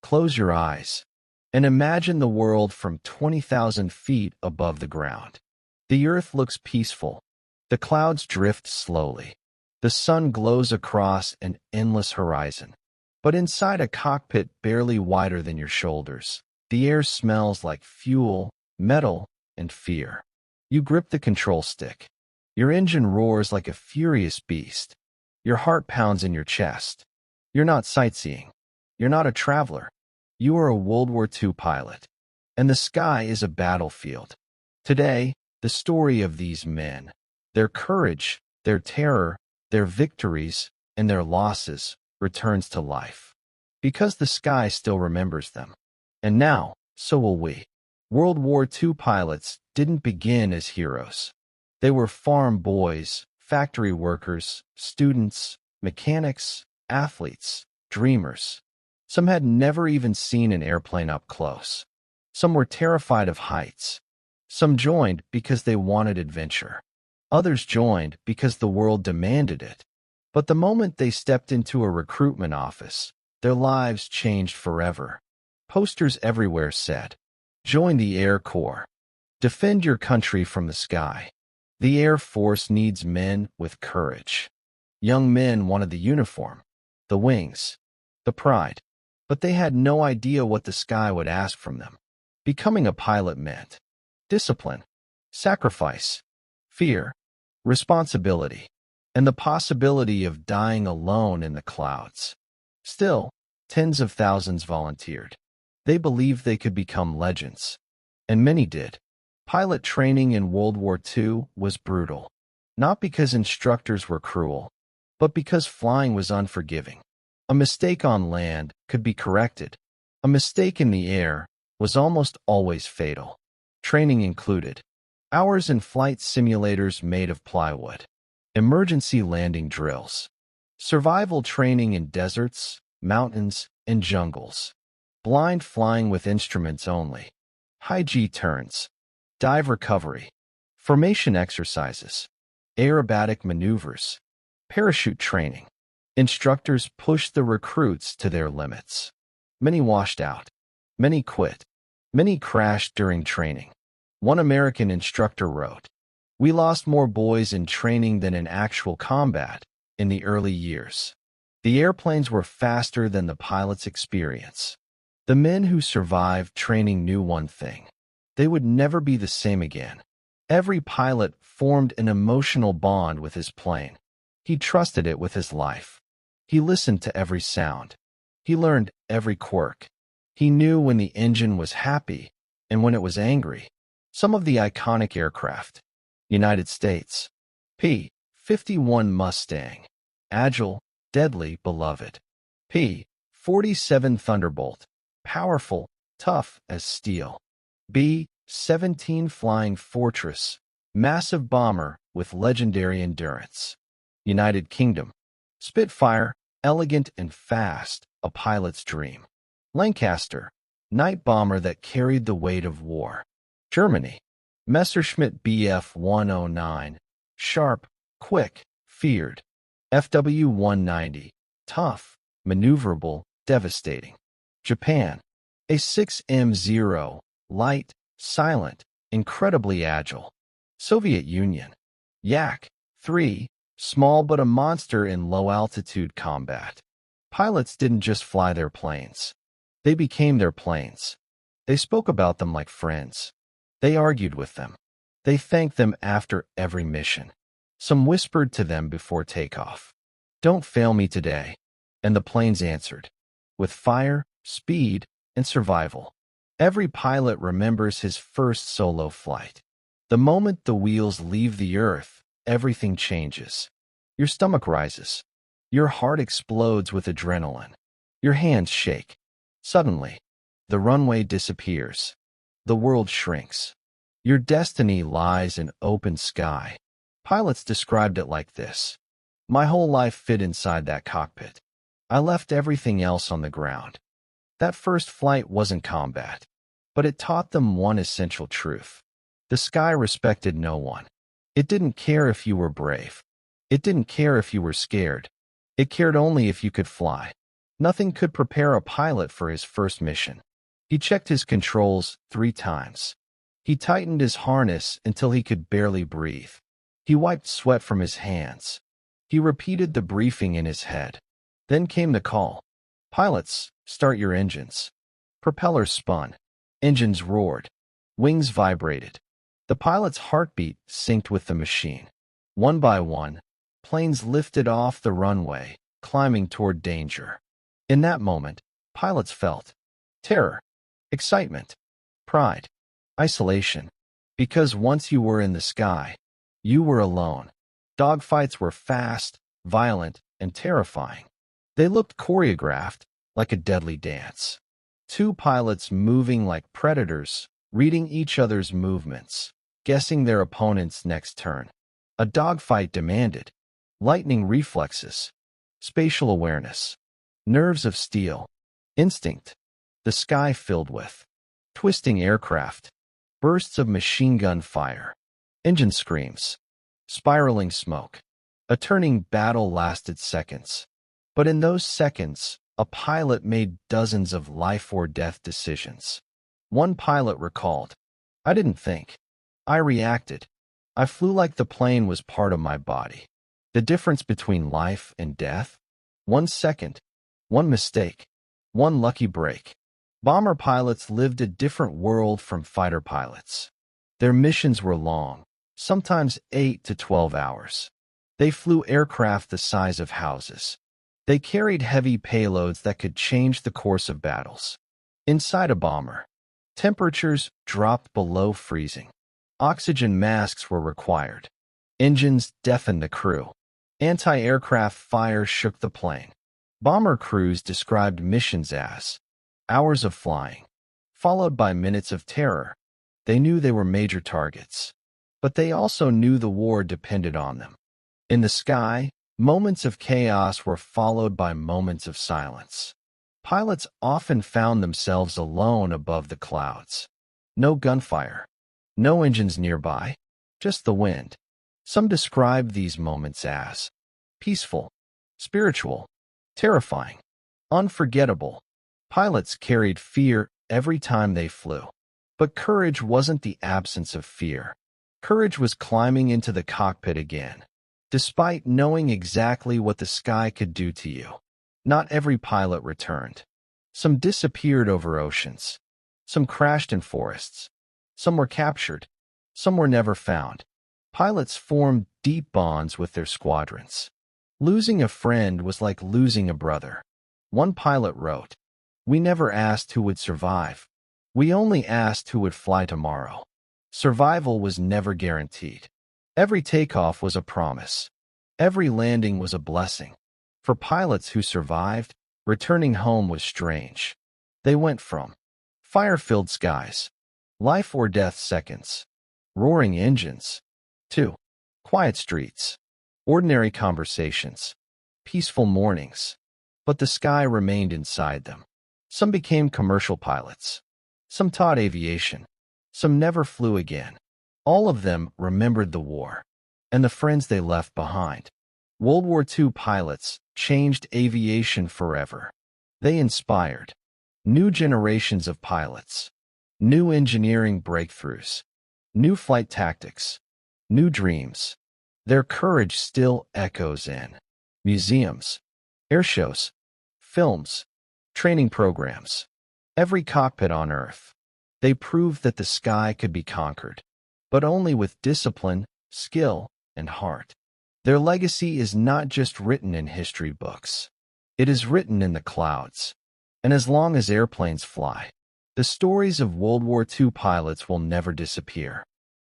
Close your eyes and imagine the world from 20,000 feet above the ground. The earth looks peaceful. The clouds drift slowly. The sun glows across an endless horizon. But inside a cockpit barely wider than your shoulders, the air smells like fuel, metal, and fear. You grip the control stick. Your engine roars like a furious beast. Your heart pounds in your chest. You're not sightseeing. You're not a traveler. You are a World War II pilot. And the sky is a battlefield. Today, the story of these men, their courage, their terror, their victories, and their losses, returns to life. Because the sky still remembers them. And now, so will we. World War II pilots didn't begin as heroes. They were farm boys, factory workers, students, mechanics, athletes, dreamers. Some had never even seen an airplane up close. Some were terrified of heights. Some joined because they wanted adventure. Others joined because the world demanded it. But the moment they stepped into a recruitment office, their lives changed forever. Posters everywhere said, "Join the Air Corps. Defend your country from the sky." The Air Force needs men with courage. Young men wanted the uniform, the wings, the pride. But they had no idea what the sky would ask from them. Becoming a pilot meant discipline, sacrifice, fear, responsibility, and the possibility of dying alone in the clouds. Still, tens of thousands volunteered. They believed they could become legends. And many did. Pilot training in World War II was brutal. Not because instructors were cruel, but because flying was unforgiving. A mistake on land could be corrected. A mistake in the air was almost always fatal. Training included hours in flight simulators made of plywood, emergency landing drills, survival training in deserts, mountains, and jungles, blind flying with instruments only, high-G turns, dive recovery, formation exercises, aerobatic maneuvers, parachute training. Instructors pushed the recruits to their limits. Many washed out. Many quit. Many crashed during training. One American instructor wrote, "We lost more boys in training than in actual combat in the early years." The airplanes were faster than the pilot's experience. The men who survived training knew one thing. They would never be the same again. Every pilot formed an emotional bond with his plane. He trusted it with his life. He listened to every sound. He learned every quirk. He knew when the engine was happy and when it was angry. Some of the iconic aircraft. United States. P-51 Mustang. Agile, deadly, beloved. P-47 Thunderbolt. Powerful, tough as steel. B-17 Flying Fortress. Massive bomber with legendary endurance. United Kingdom. Spitfire, elegant and fast, a pilot's dream. Lancaster, night bomber that carried the weight of war. Germany. Messerschmitt Bf-109, sharp, quick, feared. FW-190, tough, maneuverable, devastating. Japan. A6M0, light, silent, incredibly agile. Soviet Union. Yak-3, small but a monster in low-altitude combat. Pilots didn't just fly their planes. They became their planes. They spoke about them like friends. They argued with them. They thanked them after every mission. Some whispered to them before takeoff, "Don't fail me today." And the planes answered, with fire, speed, and survival. Every pilot remembers his first solo flight. The moment the wheels leave the earth, everything changes. Your stomach rises. Your heart explodes with adrenaline. Your hands shake. Suddenly, the runway disappears. The world shrinks. Your destiny lies in open sky. Pilots described it like this: "My whole life fit inside that cockpit. I left everything else on the ground." That first flight wasn't combat, but it taught them one essential truth. The sky respected no one. It didn't care if you were brave. It didn't care if you were scared. It cared only if you could fly. Nothing could prepare a pilot for his first mission. He checked his controls 3 times. He tightened his harness until he could barely breathe. He wiped sweat from his hands. He repeated the briefing in his head. Then came the call. Pilots, start your engines. Propellers spun. Engines roared. Wings vibrated. The pilot's heartbeat synced with the machine. One by one, planes lifted off the runway, climbing toward danger. In that moment, pilots felt terror, excitement, pride, isolation. Because once you were in the sky, you were alone. Dogfights were fast, violent, and terrifying. They looked choreographed, like a deadly dance. 2 pilots moving like predators, reading each other's movements, guessing their opponent's next turn. A dogfight demanded lightning reflexes, spatial awareness, nerves of steel, instinct. The sky filled with twisting aircraft, bursts of machine gun fire, engine screams, spiraling smoke. A turning battle lasted seconds. But in those seconds, a pilot made dozens of life-or-death decisions. One pilot recalled, "I didn't think. I reacted. I flew like the plane was part of my body." The difference between life and death? 1 second, 1 mistake, 1 lucky break. Bomber pilots lived a different world from fighter pilots. Their missions were long, sometimes 8 to 12 hours. They flew aircraft the size of houses. They carried heavy payloads that could change the course of battles. Inside a bomber, temperatures dropped below freezing. Oxygen masks were required. Engines deafened the crew. Anti-aircraft fire shook the plane. Bomber crews described missions as hours of flying, followed by minutes of terror. They knew they were major targets, but they also knew the war depended on them. In the sky, moments of chaos were followed by moments of silence. Pilots often found themselves alone above the clouds. No gunfire, no engines nearby, just the wind. Some described these moments as peaceful, spiritual, terrifying, unforgettable. Pilots carried fear every time they flew. But courage wasn't the absence of fear. Courage was climbing into the cockpit again, despite knowing exactly what the sky could do to you. Not every pilot returned. Some disappeared over oceans. Some crashed in forests. Some were captured. Some were never found. Pilots formed deep bonds with their squadrons. Losing a friend was like losing a brother. One pilot wrote, "We never asked who would survive. We only asked who would fly tomorrow." Survival was never guaranteed. Every takeoff was a promise. Every landing was a blessing. For pilots who survived, returning home was strange. They went from fire-filled skies, life-or-death seconds, roaring engines, to quiet streets, ordinary conversations, peaceful mornings. But the sky remained inside them. Some became commercial pilots. Some taught aviation. Some never flew again. All of them remembered the war and the friends they left behind. World War II pilots changed aviation forever. They inspired new generations of pilots, new engineering breakthroughs, new flight tactics, new dreams. Their courage still echoes in museums, airshows, films, training programs, every cockpit on Earth. They proved that the sky could be conquered, but only with discipline, skill, and heart. Their legacy is not just written in history books. It is written in the clouds. And as long as airplanes fly, the stories of World War II pilots will never disappear.